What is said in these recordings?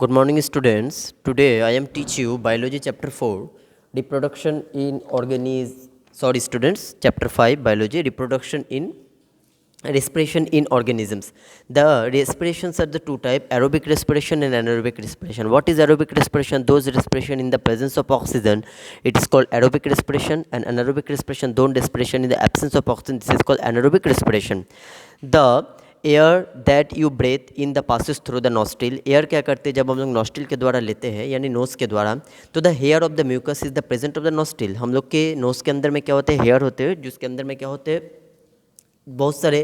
Good morning, students. Today I am teach you biology chapter 4, reproduction in students, chapter 5, biology, reproduction in respiration in organisms. The respirations are the two type, aerobic respiration and anaerobic respiration. What is aerobic respiration? Those respiration in the presence of oxygen, it is called aerobic respiration, and anaerobic respiration, those respiration in the absence of oxygen, this is called anaerobic respiration. The air that you breathe in the passes through the nostril, air क्या करते हैं जब हम लोग nostril के द्वारा लेते हैं यानी नोज़ के द्वारा, तो the hair of the mucus is the present of the nostril. हम लोग के नोज़ के अंदर में क्या होते हैं, हेयर होते हैं, जिसके अंदर में क्या होते हैं, बहुत सारे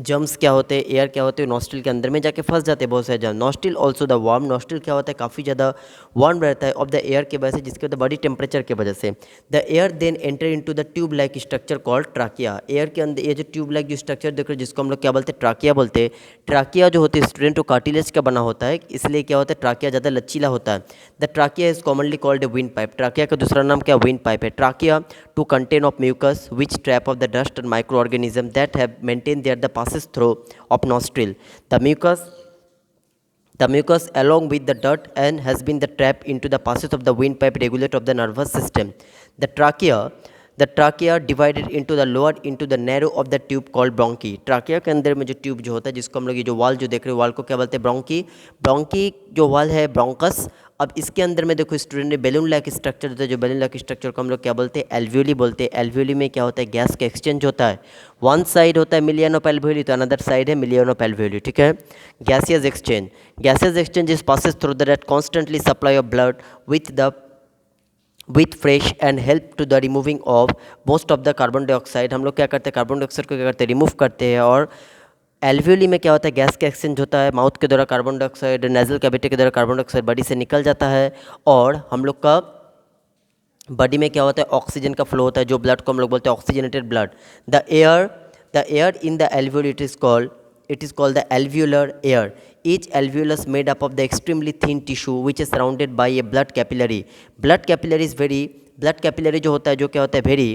जम्स क्या होते हैं, एयर क्या होते हैं, नॉस्ट्रिल के अंदर में जाके फंस जाते हैं बहुत सारे जम. Nostril also the warm, nostril क्या होता है, काफ़ी ज़्यादा वार्म रहता है ऑफ द एयर के वजह से, जिसके होता है बॉडी टेम्परेचर के वजह से. The air then enter into the tube like structure called trachea. Air के अंदर ये जो ट्यूब लाइक जो स्ट्रक्चर देख रहे हो, जिसको हम लोग क्या बोलते हैं, ट्राकिया बोलते हैं. ट्राकिया जो होते हैं स्टूडेंट, वो कार्टिलेज का बना होता है, इसलिए क्या होता है, ट्राकिया ज़्यादा लचीला होता है. The trachea is commonly called a wind pipe. Trachea का दूसरा नाम क्या, विंड पाइप है. Trachea to contain of mucus which trap of the dust and micro organism that have maintain their passes through of nostril. The mucus along with the dirt and has been the trap into the passage of the windpipe regulate of the nervous system. The trachea divided into the lower into the narrow of the tube called bronchi. Trachea के अंदर में जो tube जो होता है, जिसको हम लोग ये जो वाल जो देख रहे हो, वाल को क्या बोलते हैं, ब्रोंकी. ब्रोंकी जो वाल है, ब्रोंकस. अब इसके अंदर में देखो स्टूडेंट ने बैलून लाइक स्ट्रक्चर होता है, जो बैलून लाइक स्ट्रक्चर को हम लोग क्या बोलते हैं, एल्वियोली बोलते हैं. एल्वियोली में क्या होता है, गैस का एक्सचेंज होता है. वन साइड होता है मिलियन ऑफ एल्वियोली, तो अनदर साइड है मिलियन ऑफ एल्वियोली. ठीक है. Gaseous exchange is passes through that constantly supply of blood with fresh and help to the removing of most of the carbon dioxide. हम लोग क्या करते हैं, carbon dioxide को क्या करते हैं, रिमूव करते हैं. और एल्वियोली में क्या होता है, गैस का एक्सचेंज होता है. माउथ के द्वारा कार्बन डाइऑक्साइड, नेजल कैविटी के द्वारा कार्बन डाइऑक्साइड बॉडी से निकल जाता है. और हम लोग का बॉडी में क्या होता है, ऑक्सीजन का फ्लो होता है, जो ब्लड को हम लोग बोलते हैं oxygenated blood. The air in the alveoli it is called the alveolar air. Each alveolus made up of the extremely thin tissue which is surrounded by a blood capillary. Blood capillary जो होता है, जो क्या होता है, very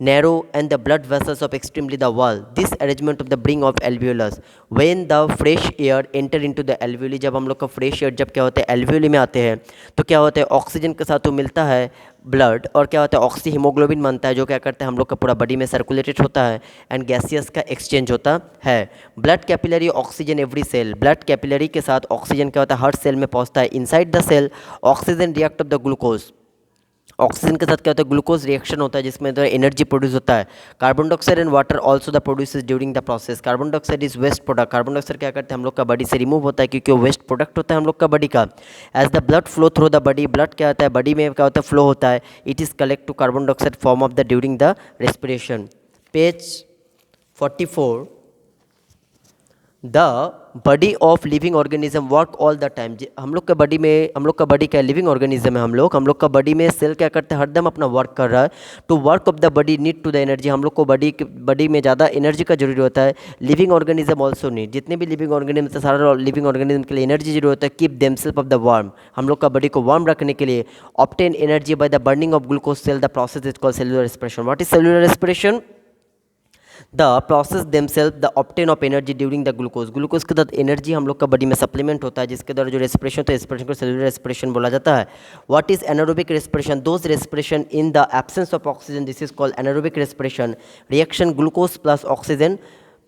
narrow and the blood vessels of extremely the wall. This arrangement of the bring of alveolus when the fresh air enter into the alveoli. जब हम लोग का fresh air जब क्या होता है alveoli में आते हैं, तो क्या होता है, ऑक्सीजन के साथ वो मिलता है ब्लड, और क्या होता है, ऑक्सी हीमोग्लोबिन बनता है, जो क्या करता है, हम लोग का पूरा बॉडी में सर्कुलेटेड होता है एंड गैसियस का एक्सचेंज होता है. Blood capillary oxygen every cell. Blood capillary के साथ ऑक्सीजन क्या होता है, हर सेल में पहुंचता है. Inside the cell oxygen react of the glucose. Oxygen के साथ क्या होता है, ग्लूकोज रिएक्शन होता है, जिसमें तो एनर्जी प्रोड्यूस होता है. Carbon dioxide and water also the produces during the process. Carbon dioxide is waste product. Carbon dioxide क्या करते हैं, हम लोग का बॉडी से रिमूव होता है, क्योंकि वो वेस्ट प्रोडक्ट होता है हम लोग का बॉडी का. As the blood flow through the body, blood क्या होता है, बॉडी में क्या होता है, फ्लो होता है. It is collect to carbon dioxide form of the during the respiration. Page 44. The body of living organism work all the time. हम लोग का बॉडी में, हम लोग का बॉडी क्या लिविंग ऑर्गेनिज्म है. हम लोग का बॉडी में सेल क्या करते हैं, हरदम अपना वर्क कर रहा है. To work of the body need to the energy. हम लोग को बॉडी में ज़्यादा एनर्जी का जरूरी होता है. Living organism also need. जितने भी लिविंग ऑर्गेनिज्म है, सारा लिविंग ऑर्गेनिज्म के लिए एनर्जी जरूरी होता है. Keep themselves of the warm. हम लोग का बॉडी को वार्म रखने के लिए obtain energy by the burning of glucose cell. The process is called cellular respiration. What is cellular respiration? The process themselves the obtain of energy during the glucose. Glucose के साथ energy हम लोग का body में supplement होता है, जिसके द्वारा जो रेस्पिरेशन होता है, रेस्पिरेशन को सेलुलर रेस्पिरेशन बोला जाता है. What is anaerobic respiration? Those respiration in the absence of oxygen, this is called anaerobic respiration. Reaction glucose plus oxygen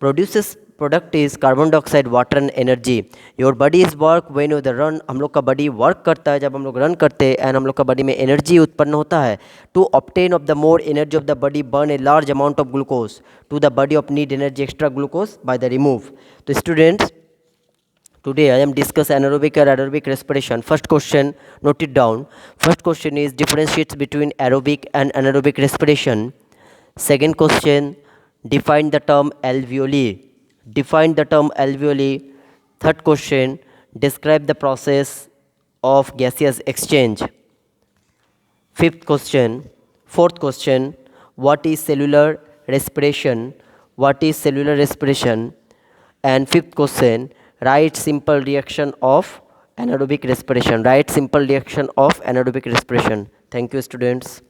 produces product is carbon dioxide, water and energy. Your body is work when you the run. हम लोग का body work करता है जब हम लोग run करते हैं, एंड हम लोग का बॉडी में एनर्जी उत्पन्न होता है. To obtain of the more energy of the body burn a large amount of glucose to the body of need energy extra glucose by the remove. तो students, today I am discuss anaerobic or aerobic respiration. First question, note it down. First question is differentiates between aerobic and anaerobic respiration. Second question, define the term alveoli. Define the term alveoli. Third question, describe the process of gaseous exchange. Fourth question, what is cellular respiration? What is cellular respiration? And fifth question, write simple reaction of anaerobic respiration. Write simple reaction of anaerobic respiration. Thank you, students.